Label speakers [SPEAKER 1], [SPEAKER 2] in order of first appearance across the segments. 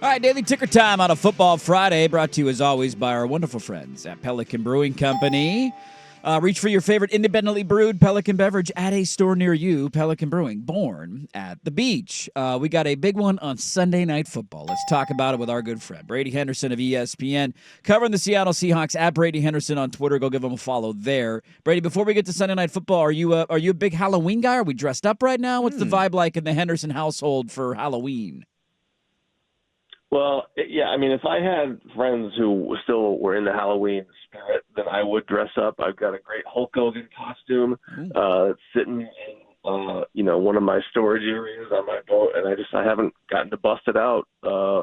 [SPEAKER 1] All right, Daily Ticker Time on a Football Friday, brought to you as always by our wonderful friends at Pelican Brewing Company. Reach for your favorite independently brewed Pelican beverage at a store near you. Pelican Brewing, born at the beach. We got a big one on Sunday Night Football. Let's talk about it with our good friend, Brady Henderson of ESPN, covering the Seattle Seahawks at Brady Henderson on Twitter. Go give him a follow there. Brady, before we get to Sunday Night Football, are you a big Halloween guy? Are we dressed up right now? What's the vibe like in the Henderson household for Halloween?
[SPEAKER 2] Well, yeah, I mean, if I had friends who still were in the Halloween spirit, then I would dress up. I've got a great Hulk Hogan costume sitting in, one of my storage areas on my boat, and I haven't gotten to bust it out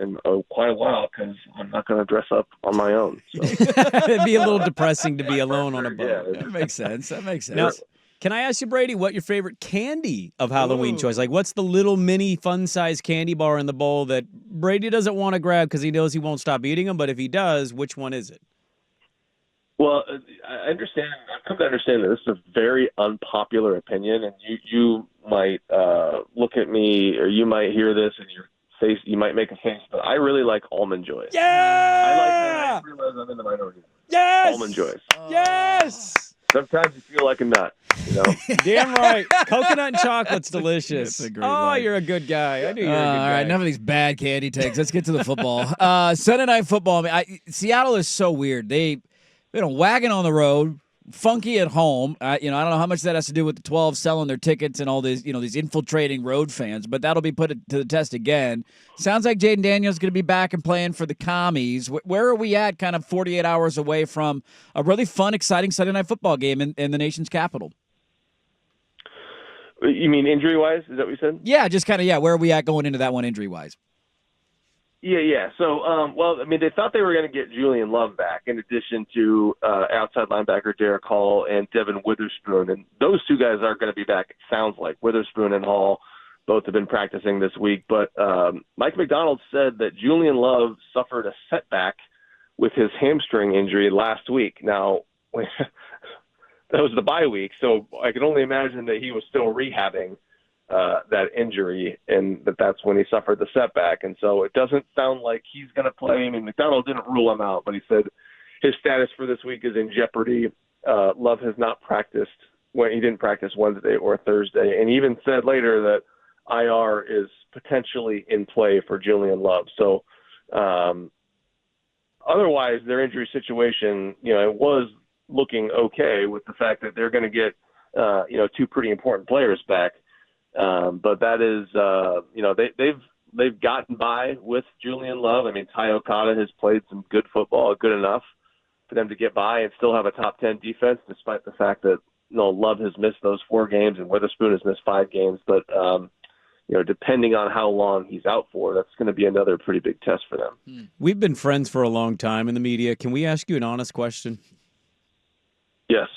[SPEAKER 2] in quite a while because I'm not going to dress up on my own. So.
[SPEAKER 3] It'd be a little depressing to be alone on a boat.
[SPEAKER 1] Yeah, that makes sense.
[SPEAKER 3] Now, can I ask you, Brady, what your favorite candy of Halloween choice? Like, what's the little mini fun-sized candy bar in the bowl that Brady doesn't want to grab because he knows he won't stop eating them? But if he does, which one is it?
[SPEAKER 2] Well, I understand. I've come to understand that this is a very unpopular opinion, and you might look at me, or you might hear this, and your face, you might make a face. But I really like Almond Joys.
[SPEAKER 3] Yeah,
[SPEAKER 2] I realize I'm in the minority.
[SPEAKER 3] Yes,
[SPEAKER 2] Almond Joys.
[SPEAKER 3] Yes.
[SPEAKER 2] Sometimes you feel like a nut,
[SPEAKER 3] Damn right. Coconut and chocolate's delicious.
[SPEAKER 1] That's a great line.
[SPEAKER 3] You're a good guy. I knew you were a good guy.
[SPEAKER 1] All right, enough of these bad candy takes. Let's get to the football. Sunday Night Football. Seattle is so weird. They wagon on the road, funky at home. I don't know how much that has to do with the 12 selling their tickets and all these, these infiltrating road fans, but that'll be put to the test again. Sounds like Jaden Daniels going to be back and playing for the Commies. Where are we at kind of 48 hours away from a really fun, exciting Sunday Night Football game in the nation's capital?
[SPEAKER 2] You mean injury-wise? Is that what you said?
[SPEAKER 1] Yeah, just kind of, where are we at going into that one injury-wise?
[SPEAKER 2] Yeah. So, they thought they were going to get Julian Love back in addition to outside linebacker Derek Hall and Devin Witherspoon. And those two guys aren't going to be back, it sounds like. Witherspoon and Hall both have been practicing this week. But Mike McDonald said that Julian Love suffered a setback with his hamstring injury last week. Now, that was the bye week, so I can only imagine that he was still rehabbing that injury, and that's when he suffered the setback. And so it doesn't sound like he's going to play. I mean, McDonald didn't rule him out, but he said his status for this week is in jeopardy. Love has not practiced. He didn't practice Wednesday or Thursday, and he even said later that IR is potentially in play for Julian Love. So otherwise, their injury situation, it was looking okay with the fact that they're going to get, two pretty important players back. But that is, they've gotten by with Julian Love. I mean, Ty Okada has played some good football, good enough for them to get by and still have a top 10 defense, despite the fact that, Love has missed those 4 games and Witherspoon has missed 5 games. But, depending on how long he's out for, that's going to be another pretty big test for them.
[SPEAKER 3] We've been friends for a long time in the media. Can we ask you an honest question?
[SPEAKER 2] Yes,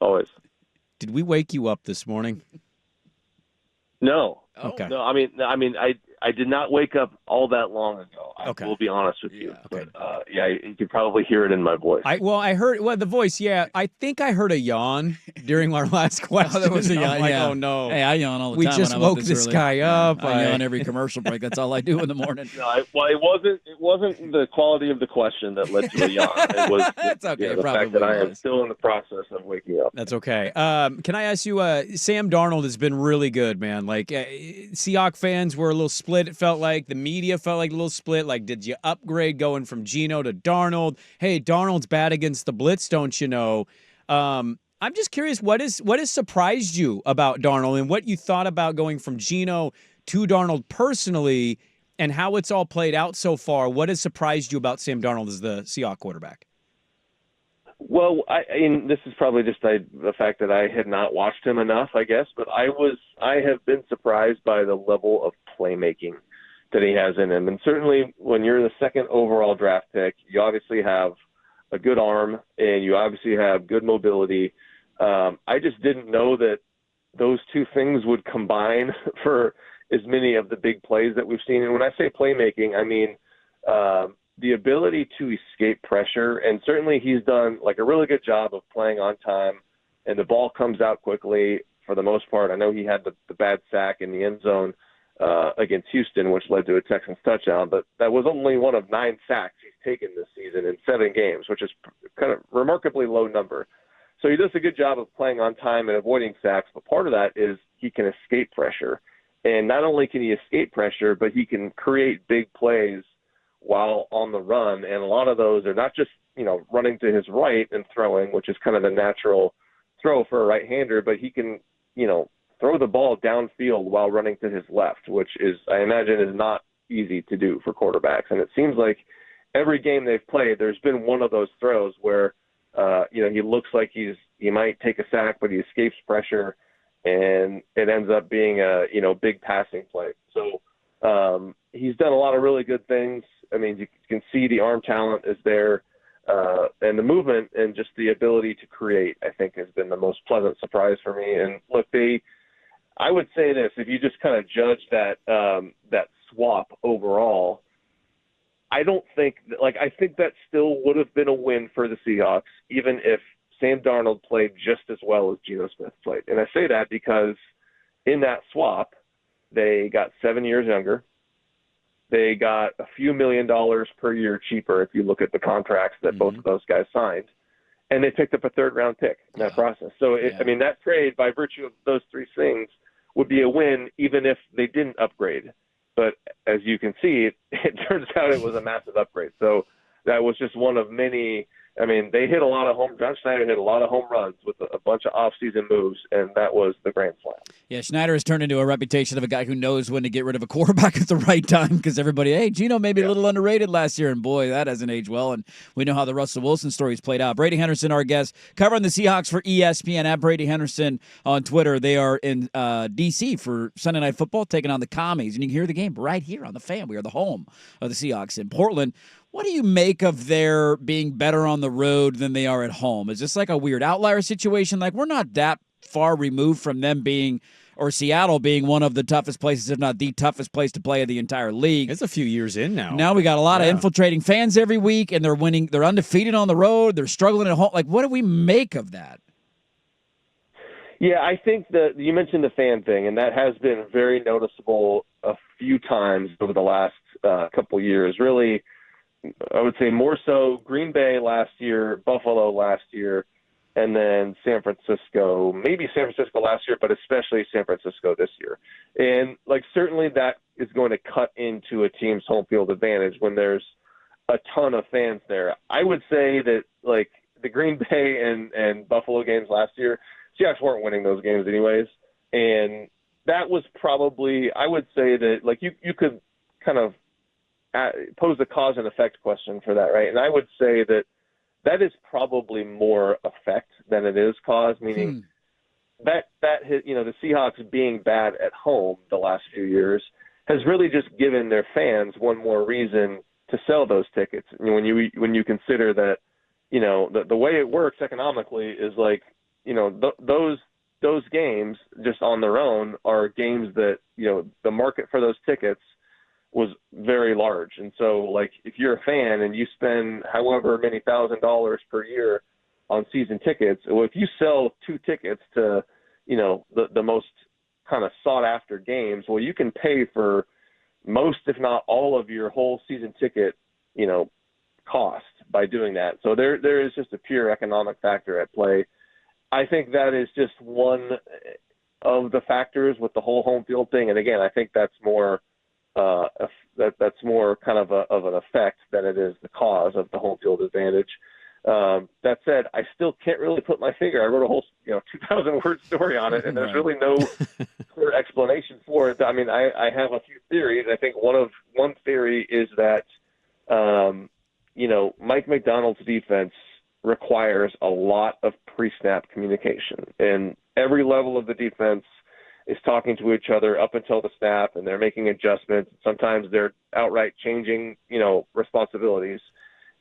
[SPEAKER 2] always.
[SPEAKER 3] Did we wake you up this morning?
[SPEAKER 2] No.
[SPEAKER 3] Okay.
[SPEAKER 2] No, I mean, I did not wake up all that long ago.
[SPEAKER 3] Okay.
[SPEAKER 2] I will be honest with you.
[SPEAKER 3] Okay.
[SPEAKER 2] But, you could probably hear it in my voice.
[SPEAKER 3] I heard the voice. Yeah, I think I heard a yawn during our last question.
[SPEAKER 1] There was a yawn.
[SPEAKER 3] I'm like,
[SPEAKER 1] yeah.
[SPEAKER 3] oh no.
[SPEAKER 1] Hey, I yawn all the
[SPEAKER 3] We
[SPEAKER 1] time.
[SPEAKER 3] just
[SPEAKER 1] when I'm up
[SPEAKER 3] woke this
[SPEAKER 1] early.
[SPEAKER 3] guy up.
[SPEAKER 1] I yawn every commercial break. That's all I do in the morning.
[SPEAKER 2] No, it wasn't the quality of the question that led to a yawn. It was
[SPEAKER 1] That's okay.
[SPEAKER 2] the fact that I am
[SPEAKER 1] was.
[SPEAKER 2] still in the process of waking up.
[SPEAKER 3] That's okay. Can I ask you, Sam Darnold has been really good, man. Like, Seahawks fans were a little split, it felt like. The media felt like a little split. Like, did you upgrade going from Geno to Darnold? Hey, Darnold's bad against the blitz, don't you know? I'm just curious, what has surprised you about Darnold and what you thought about going from Geno to Darnold personally and how it's all played out so far? What has surprised you about Sam Darnold as the Seahawks quarterback?
[SPEAKER 2] Well, this is probably just the fact that I had not watched him enough, I guess. But I have been surprised by the level of playmaking that he has in him. And certainly when you're the second overall draft pick, you obviously have a good arm and you obviously have good mobility. I just didn't know that those two things would combine for as many of the big plays that we've seen. And when I say playmaking, I mean the ability to escape pressure. And certainly he's done like a really good job of playing on time, and the ball comes out quickly for the most part. I know he had the bad sack in the end zone against Houston, which led to a Texans touchdown. But that was only one of 9 sacks he's taken this season in 7 games, which is kind of remarkably low number. So he does a good job of playing on time and avoiding sacks, but part of that is he can escape pressure. And not only can he escape pressure, but he can create big plays while on the run. And a lot of those are not just, running to his right and throwing, which is kind of the natural throw for a right-hander, but he can, throw the ball downfield while running to his left, which is, I imagine, is not easy to do for quarterbacks. And it seems like every game they've played, there's been one of those throws where, he looks like he might take a sack, but he escapes pressure, and it ends up being a, big passing play. So he's done a lot of really good things. I mean, you can see the arm talent is there, and the movement and just the ability to create, I think, has been the most pleasant surprise for me. And look, I would say this, if you just kind of judge that swap overall, I think that still would have been a win for the Seahawks, even if Sam Darnold played just as well as Geno Smith played. And I say that because in that swap, they got 7 years younger. They got a few $1 million per year cheaper if you look at the contracts that both of those guys signed. And they picked up a 3rd-round pick in that process. So, that trade, by virtue of those 3 things, would be a win even if they didn't upgrade. But as you can see, it turns out it was a massive upgrade. So that was just one of many. I mean, they hit a lot of John Schneider hit a lot of home runs with a bunch of off-season moves, and that was the grand slam.
[SPEAKER 1] Yeah, Schneider has turned into a reputation of a guy who knows when to get rid of a quarterback at the right time, because everybody, hey, Geno may be a little underrated last year, and boy, that hasn't aged well, and we know how the Russell Wilson story's played out. Brady Henderson, our guest, covering the Seahawks for ESPN, at Brady Henderson on Twitter. They are in D.C. for Sunday Night Football, taking on the Commies, and you can hear the game right here on the Fan. We are the home of the Seahawks in Portland. What do you make of their being better on the road than they are at home? Is this like a weird outlier situation? Like, we're not that far removed from them being, or Seattle being, one of the toughest places, if not the toughest place to play in the entire league.
[SPEAKER 3] It's a few years in now.
[SPEAKER 1] Now we got a lot of infiltrating fans every week, and they're winning. They're undefeated on the road. They're struggling at home. Like, what do we make of that?
[SPEAKER 2] Yeah, I think that you mentioned the fan thing, and that has been very noticeable a few times over the last couple years. Really, I would say more so Green Bay last year, Buffalo last year, and then San Francisco, maybe San Francisco last year, but especially San Francisco this year. And, certainly that is going to cut into a team's home field advantage when there's a ton of fans there. I would say that, the Green Bay and Buffalo games last year, Seahawks weren't winning those games anyways. And that was probably, I would say that, you could kind of pose the cause and effect question for that, right? And I would say that is probably more effect than it is cause, meaning that the Seahawks being bad at home the last few years has really just given their fans one more reason to sell those tickets. When you consider that, the way it works economically is those games just on their own are games that, the market for those tickets was very large. And so, if you're a fan and you spend however many $1,000s per year on season tickets, well, if you sell 2 tickets to, the most kind of sought-after games, well, you can pay for most, if not all, of your whole season ticket, cost by doing that. So there is just a pure economic factor at play. I think that is just one of the factors with the whole home field thing. And again, I think that's more that's more kind of an effect than it is the cause of the home field advantage. That said, I still can't really put my finger. I wrote a whole 2,000-word story on it, and there's really no clear explanation for it. I mean, I have a few theories. I think one theory is that Mike McDonald's defense requires a lot of pre-snap communication, and every level of the defense is talking to each other up until the snap, and they're making adjustments. Sometimes they're outright changing, responsibilities.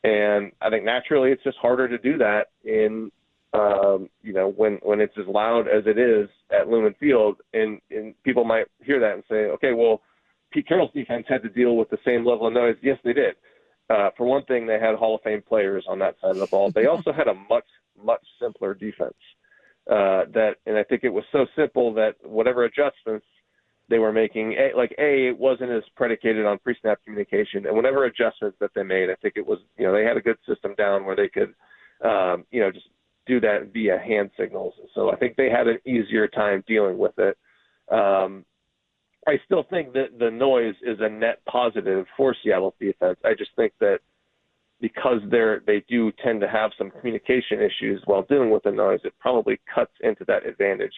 [SPEAKER 2] And I think naturally it's just harder to do that in, when it's as loud as it is at Lumen Field. And people might hear that and say, okay, well, Pete Carroll's defense had to deal with the same level of noise. Yes, they did. For one thing, they had Hall of Fame players on that side of the ball. They also had a much, much simpler defense. And I think it was so simple that whatever adjustments they were making. It wasn't as predicated on pre-snap communication, and whatever adjustments that they made, I think it was, they had a good system down where they could, just do that via hand signals. So I think they had an easier time dealing with it. I still think that the noise is a net positive for Seattle's defense. I just think that because they do tend to have some communication issues while dealing with the noise, it probably cuts into that advantage.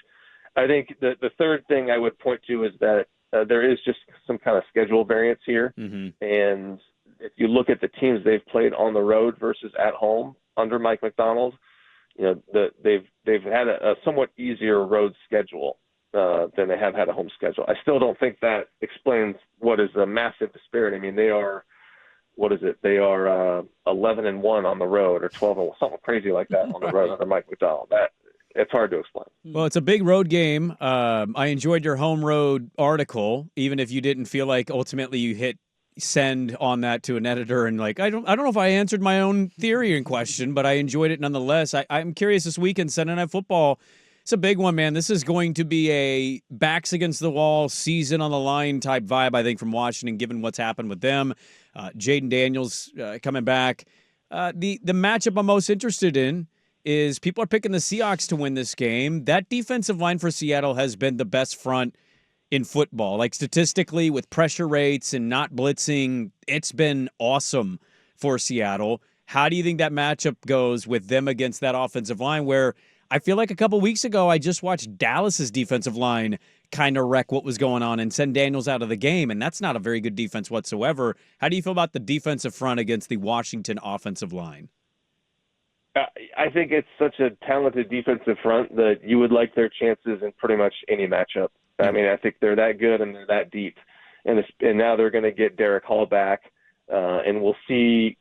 [SPEAKER 2] I think the third thing I would point to is that there is just some kind of schedule variance here.
[SPEAKER 3] Mm-hmm.
[SPEAKER 2] And if you look at the teams they've played on the road versus at home under Mike Macdonald, they've had a somewhat easier road schedule than they have had a home schedule. I still don't think that explains what is a massive disparity. I mean, they are, They are 11-1 on the road, or 12-1, something crazy like that on the road under Mike Macdonald. It's hard to explain.
[SPEAKER 3] Well, it's a big road game. I enjoyed your home road article, even if you didn't feel like ultimately you hit send on that to an editor and I don't know if I answered my own theory in question, but I enjoyed it nonetheless. I'm curious, this weekend, Sunday Night Football, it's a big one, man. This is going to be a backs against the wall, season on the line type vibe, I think, from Washington, given what's happened with them. Jaden Daniels coming back. The matchup I'm most interested in is people are picking the Seahawks to win this game. That defensive line for Seattle has been the best front in football. Statistically, with pressure rates and not blitzing, it's been awesome for Seattle. How do you think that matchup goes with them against that offensive line, where I feel like a couple weeks ago I just watched Dallas's defensive line kind of wreck what was going on and send Daniels out of the game, and that's not a very good defense whatsoever. How do you feel about the defensive front against the Washington offensive line?
[SPEAKER 2] I think it's such a talented defensive front that you would like their chances in pretty much any matchup. I mean, I think they're that good and they're that deep. And now they're going to get Derek Hall back, and we'll see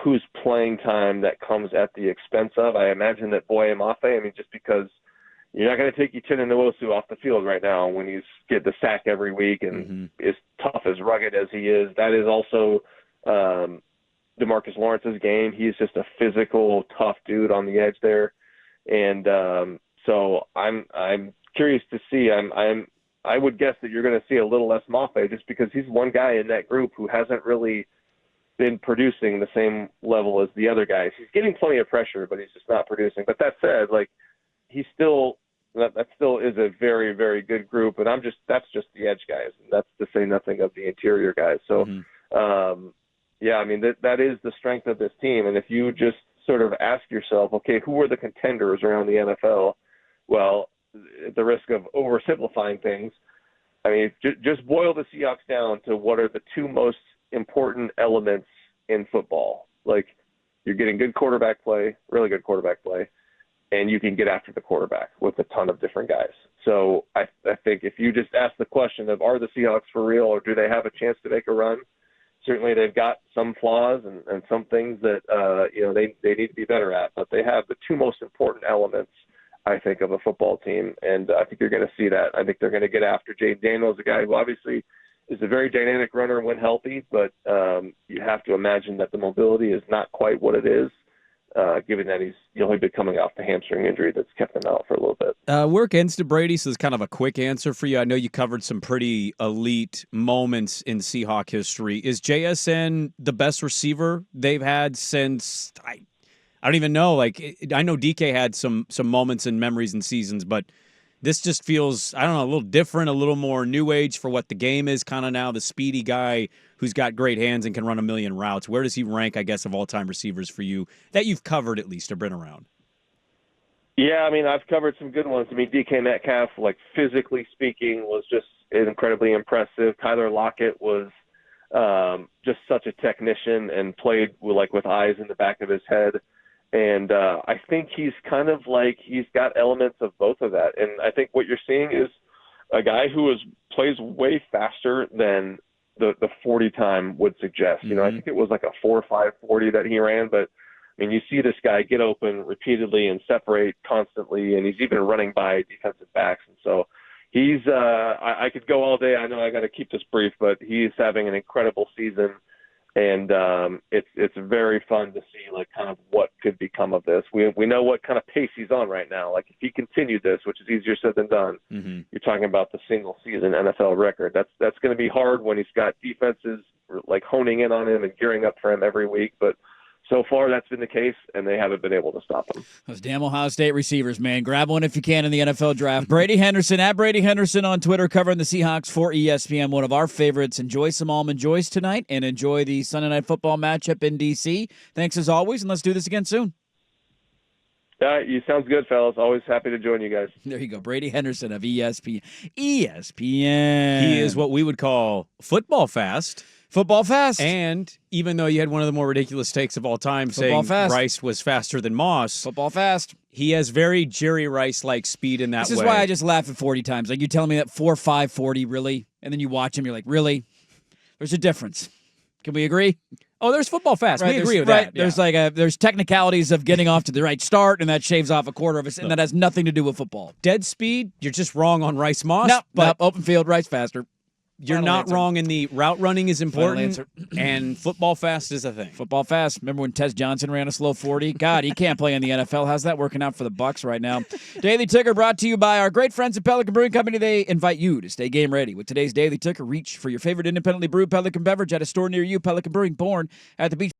[SPEAKER 2] whose playing time that comes at the expense of. I imagine that Boye Mafe, just because you're not going to take Uchenna Nwosu off the field right now when he's get the sack every week and as tough, as rugged as he is. That is also DeMarcus Lawrence's game. He's just a physical, tough dude on the edge there. And so I'm curious to see. I would guess that you're going to see a little less Mafe just because he's one guy in that group who hasn't really been producing the same level as the other guys. He's getting plenty of pressure, but he's just not producing. But that said, that still is a very, very good group, and that's just the edge guys, and that's to say nothing of the interior guys. So, that is the strength of this team. And if you just sort of ask yourself, okay, who are the contenders around the NFL? Well, at the risk of oversimplifying things, just boil the Seahawks down to what are the two most important elements in football. You're getting good quarterback play, really good quarterback play, and you can get after the quarterback with a ton of different guys. So I think if you just ask the question of, are the Seahawks for real, or do they have a chance to make a run? Certainly they've got some flaws and some things that they need to be better at, but they have the two most important elements, I think, of a football team, and I think you're going to see that. I think they're going to get after Jaden Daniels, a guy who obviously is a very dynamic runner when healthy, but you have to imagine that the mobility is not quite what it is, given that he's only been coming off the hamstring injury that's kept him out for a little bit.
[SPEAKER 3] We're against it, Brady, so it's kind of a quick answer for you. I know you covered some pretty elite moments in Seahawk history. Is JSN the best receiver they've had since I don't even know. I know DK had some moments and memories and seasons, but this just feels, I don't know, a little different, a little more new age for what the game is kind of now, the speedy guy who's got great hands and can run a million routes. Where does he rank, I guess, of all-time receivers for you that you've covered at least or been around?
[SPEAKER 2] Yeah, I've covered some good ones. DK Metcalf, physically speaking, was just incredibly impressive. Tyler Lockett was just such a technician and played with eyes in the back of his head. And I think he's kind of he's got elements of both of that. And I think what you're seeing is a guy who plays way faster than the 40 time would suggest. I think it was a 4.5 40 that he ran, but you see this guy get open repeatedly and separate constantly, and he's even running by defensive backs. And so he's I could go all day. I know I got to keep this brief, but he's having an incredible season. And it's very fun to see like kind of what could become of this. We know what kind of pace he's on right now. Like if he continued this, which is easier said than done, you're talking about the single season NFL record. That's going to be hard when he's got defenses like honing in on him and gearing up for him every week. But so far, that's been the case, and they haven't been able to stop him.
[SPEAKER 1] Those damn Ohio State receivers, man. Grab one if you can in the NFL draft. Brady Henderson, at Brady Henderson on Twitter, covering the Seahawks for ESPN, one of our favorites. Enjoy some Almond Joys tonight, and enjoy the Sunday Night Football matchup in D.C. Thanks as always, and let's do this again soon.
[SPEAKER 2] You sounds good, fellas. Always happy to join you guys.
[SPEAKER 1] There you go. Brady Henderson of ESPN. ESPN.
[SPEAKER 3] He is what we would call football fast.
[SPEAKER 1] Football fast.
[SPEAKER 3] And even though you had one of the more ridiculous takes of all time
[SPEAKER 1] Football
[SPEAKER 3] saying
[SPEAKER 1] fast.
[SPEAKER 3] Rice was faster than Moss,
[SPEAKER 1] Football fast.
[SPEAKER 3] he has very Jerry Rice-like speed in that way.
[SPEAKER 1] This is why I just laugh at 40 times. Like, you telling me that 4.5 40, really? And then you watch him, you're like, really? There's a difference. Can we agree?
[SPEAKER 3] Oh, there's football fast.
[SPEAKER 1] Right,
[SPEAKER 3] we agree with
[SPEAKER 1] right,
[SPEAKER 3] that. Yeah.
[SPEAKER 1] There's there's technicalities of getting off to the right start, and that shaves off a quarter of a, and that has nothing to do with football.
[SPEAKER 3] Dead speed, you're just wrong on Rice Moss.
[SPEAKER 1] But open field, Rice faster.
[SPEAKER 3] You're
[SPEAKER 1] Final
[SPEAKER 3] not
[SPEAKER 1] answer.
[SPEAKER 3] wrong in the route running is important,
[SPEAKER 1] answer.
[SPEAKER 3] and football fast is a thing.
[SPEAKER 1] Football fast. Remember when Tez Johnson ran a slow 40? God, he can't play in the NFL. How's that working out for the Bucs right now? Daily Ticker brought to you by our great friends at Pelican Brewing Company. They invite you to stay game ready. With today's Daily Ticker, reach for your favorite independently brewed Pelican beverage at a store near you. Pelican Brewing, born at the beach.